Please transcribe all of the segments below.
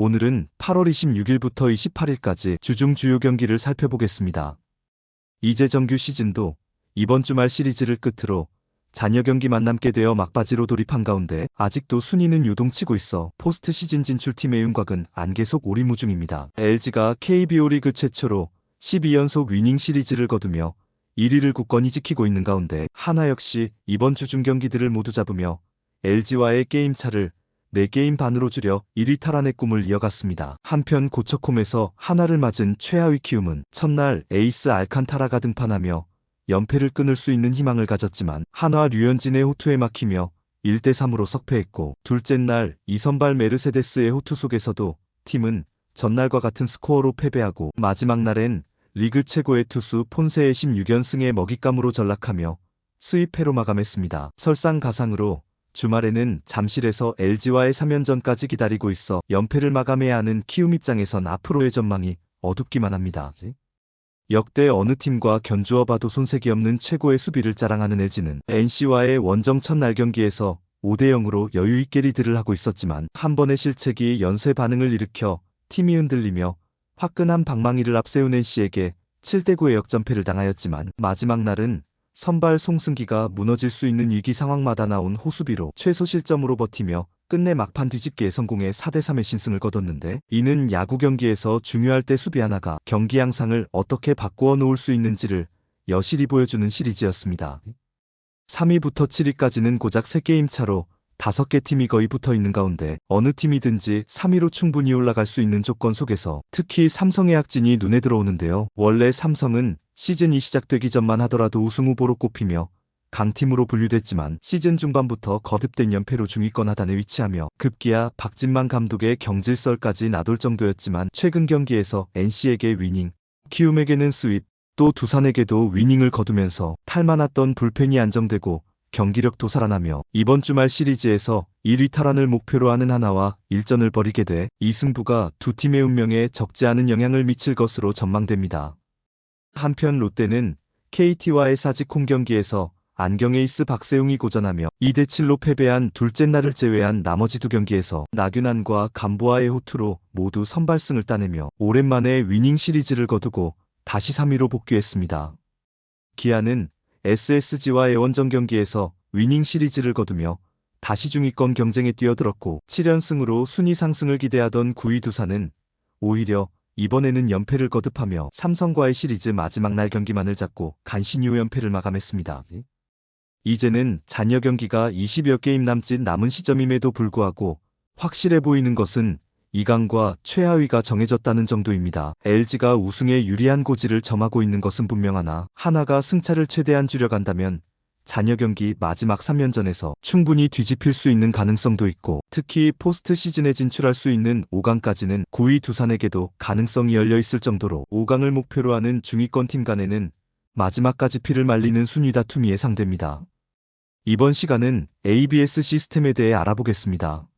오늘은 8월 26일부터 28일까지 주중 주요 경기를 살펴보겠습니다. 이제 정규 시즌도 이번 주말 시리즈를 끝으로 잔여 경기만 남게 되어 막바지로 돌입한 가운데 아직도 순위는 요동치고 있어 포스트 시즌 진출팀의 윤곽은 안개속 오리무 중입니다. LG가 KBO 리그 최초로 12연속 위닝 시리즈를 거두며 1위를 굳건히 지키고 있는 가운데 하나 역시 이번 주중 경기들을 모두 잡으며 LG와의 게임차를 4게임 반으로 줄여 1위 탈환의 꿈을 이어갔습니다. 한편 고척홈에서 하나를 맞은 최하위 키움은 첫날 에이스 알칸타라가 등판하며 연패를 끊을 수 있는 희망을 가졌지만 한화 류현진의 호투에 막히며 1대3으로 석패했고, 둘째 날 이선발 메르세데스의 호투 속에서도 팀은 전날과 같은 스코어로 패배하고 마지막 날엔 리그 최고의 투수 폰세의 16연승의 먹잇감으로 전락하며 수입패로 마감했습니다. 설상가상으로 주말에는 잠실에서 LG와의 3연전까지 기다리고 있어 연패를 마감해야 하는 키움 입장에선 앞으로의 전망이 어둡기만 합니다. 역대 어느 팀과 견주어 봐도 손색이 없는 최고의 수비를 자랑하는 LG는 NC와의 원정 첫날 경기에서 5대0으로 여유있게 리드를 하고 있었지만 한 번의 실책이 연쇄 반응을 일으켜 팀이 흔들리며 화끈한 방망이를 앞세운 NC에게 7대9의 역전패를 당하였지만 마지막 날은 선발 송승기가 무너질 수 있는 위기 상황마다 나온 호수비로 최소 실점으로 버티며 끝내 막판 뒤집기에 성공해 4대3의 신승을 거뒀는데, 이는 야구 경기에서 중요할 때 수비 하나가 경기 양상을 어떻게 바꾸어 놓을 수 있는지를 여실히 보여주는 시리즈였습니다. 3위부터 7위까지는 고작 3게임 차로 5개 팀이 거의 붙어 있는 가운데 어느 팀이든지 3위로 충분히 올라갈 수 있는 조건 속에서 특히 삼성의 약진이 눈에 들어오는데요. 원래 삼성은 시즌이 시작되기 전만 하더라도 우승 후보로 꼽히며 강팀으로 분류됐지만 시즌 중반부터 거듭된 연패로 중위권 하단에 위치하며 급기야 박진만 감독의 경질설까지 나돌 정도였지만 최근 경기에서 NC에게 위닝, 키움에게는 스윕, 또 두산에게도 위닝을 거두면서 탈만했던 불펜이 안정되고 경기력도 살아나며 이번 주말 시리즈에서 1위 탈환을 목표로 하는 하나와 일전을 벌이게 돼 이 승부가 두 팀의 운명에 적지 않은 영향을 미칠 것으로 전망됩니다. 한편 롯데는 KT와의 사직 홈경기에서 안경 에이스 박세웅이 고전하며 2대7로 패배한 둘째 날을 제외한 나머지 두 경기에서 나균안과 감보아의 호투로 모두 선발승을 따내며 오랜만에 위닝 시리즈를 거두고 다시 3위로 복귀했습니다. 기아는 SSG와의 원정 경기에서 위닝 시리즈를 거두며 다시 중위권 경쟁에 뛰어들었고 7연승으로 순위 상승을 기대하던 9위 두산은 오히려 이번에는 연패를 거듭하며 삼성과의 시리즈 마지막 날 경기만을 잡고 간신히 5연패를 마감했습니다. 이제는 잔여 경기가 20여 게임 남짓 남은 시점임에도 불구하고 확실해 보이는 것은 2강과 최하위가 정해졌다는 정도입니다. LG가 우승에 유리한 고지를 점하고 있는 것은 분명하나 하나가 승차를 최대한 줄여간다면 잔여 경기 마지막 3연전에서 충분히 뒤집힐 수 있는 가능성도 있고, 특히 포스트 시즌에 진출할 수 있는 5강까지는 9위 두산에게도 가능성이 열려있을 정도로 5강을 목표로 하는 중위권 팀 간에는 마지막까지 피를 말리는 순위 다툼이 예상됩니다. 이번 시간은 ABS 시스템에 대해 알아보겠습니다.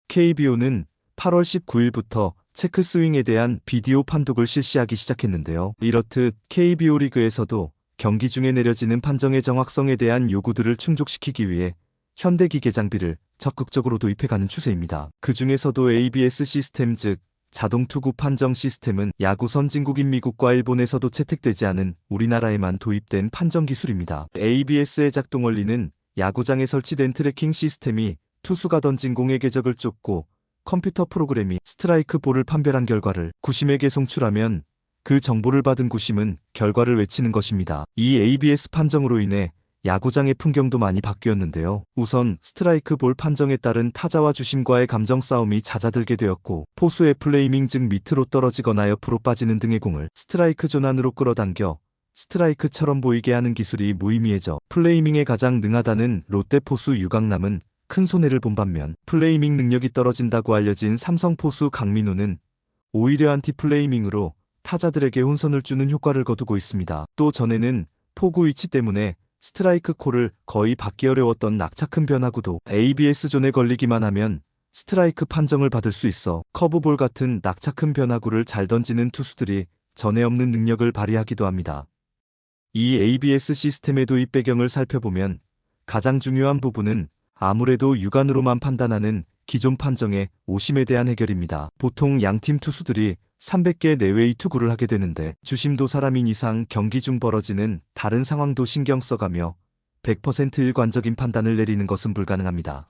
KBO는 8월 19일부터 체크 스윙에 대한 비디오 판독을 실시하기 시작했는데요. 이렇듯 KBO 리그에서도 경기 중에 내려지는 판정의 정확성에 대한 요구들을 충족시키기 위해 현대기계 장비를 적극적으로 도입해가는 추세입니다. 그 중에서도 ABS 시스템 즉 자동투구 판정 시스템은 야구 선진국인 미국과 일본에서도 채택되지 않은 우리나라에만 도입된 판정 기술입니다. ABS의 작동 원리는 야구장에 설치된 트래킹 시스템이 투수가 던진 공의 궤적을 쫓고 컴퓨터 프로그램이 스트라이크 볼을 판별한 결과를 구심에게 송출하면 그 정보를 받은 구심은 결과를 외치는 것입니다. 이 ABS 판정으로 인해 야구장의 풍경도 많이 바뀌었는데요. 우선 스트라이크 볼 판정에 따른 타자와 주심과의 감정 싸움이 잦아들게 되었고, 포수의 플레이밍 즉 밑으로 떨어지거나 옆으로 빠지는 등의 공을 스트라이크 존 안으로 끌어당겨 스트라이크처럼 보이게 하는 기술이 무의미해져 플레이밍에 가장 능하다는 롯데 포수 유강남은 큰 손해를 본 반면, 플레이밍 능력이 떨어진다고 알려진 삼성 포수 강민호는 오히려 안티 플레이밍으로 타자들에게 혼선을 주는 효과를 거두고 있습니다. 또 전에는 포구 위치 때문에 스트라이크 콜을 거의 받기 어려웠던 낙차큰 변화구도 ABS 존에 걸리기만 하면 스트라이크 판정을 받을 수 있어 커브볼 같은 낙차큰 변화구를 잘 던지는 투수들이 전에 없는 능력을 발휘하기도 합니다. 이 ABS 시스템의 도입 배경을 살펴보면 가장 중요한 부분은 아무래도 육안으로만 판단하는 기존 판정의 오심에 대한 해결입니다. 보통 양팀 투수들이 300개 내외의 투구를 하게 되는데 주심도 사람인 이상 경기 중 벌어지는 다른 상황도 신경 써가며 100% 일관적인 판단을 내리는 것은 불가능합니다.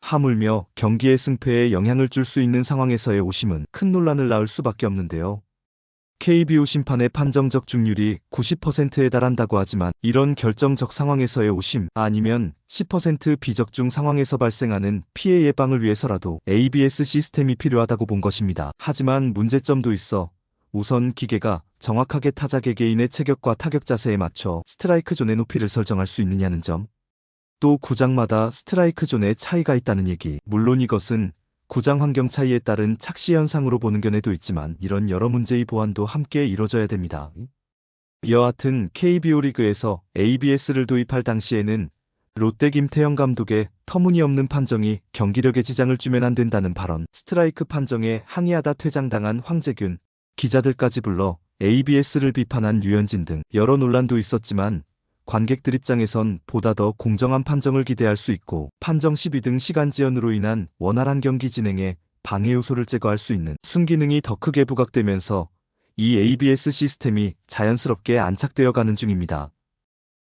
하물며 경기의 승패에 영향을 줄 수 있는 상황에서의 오심은 큰 논란을 낳을 수밖에 없는데요. KBO 심판의 판정적 중률이 90%에 달한다고 하지만 이런 결정적 상황에서의 오심 아니면 10% 비적중 상황에서 발생하는 피해 예방을 위해서라도 ABS 시스템이 필요하다고 본 것입니다. 하지만 문제점도 있어 우선 기계가 정확하게 타자 개개인의 체격과 타격 자세에 맞춰 스트라이크 존의 높이를 설정할 수 있느냐는 점, 또 구장마다 스트라이크 존의 차이가 있다는 얘기. 물론 이것은 구장 환경 차이에 따른 착시 현상으로 보는 견해도 있지만 이런 여러 문제의 보완도 함께 이뤄져야 됩니다. 여하튼 KBO 리그에서 ABS를 도입할 당시에는 롯데 김태형 감독의 터무니없는 판정이 경기력에 지장을 주면 안 된다는 발언, 스트라이크 판정에 항의하다 퇴장당한 황재균 기자들까지 불러 ABS를 비판한 류현진 등 여러 논란도 있었지만 관객들 입장에선 보다 더 공정한 판정을 기대할 수 있고 판정 시비 등 시간 지연으로 인한 원활한 경기 진행에 방해 요소를 제거할 수 있는 순기능이 더 크게 부각되면서 이 ABS 시스템이 자연스럽게 안착되어 가는 중입니다.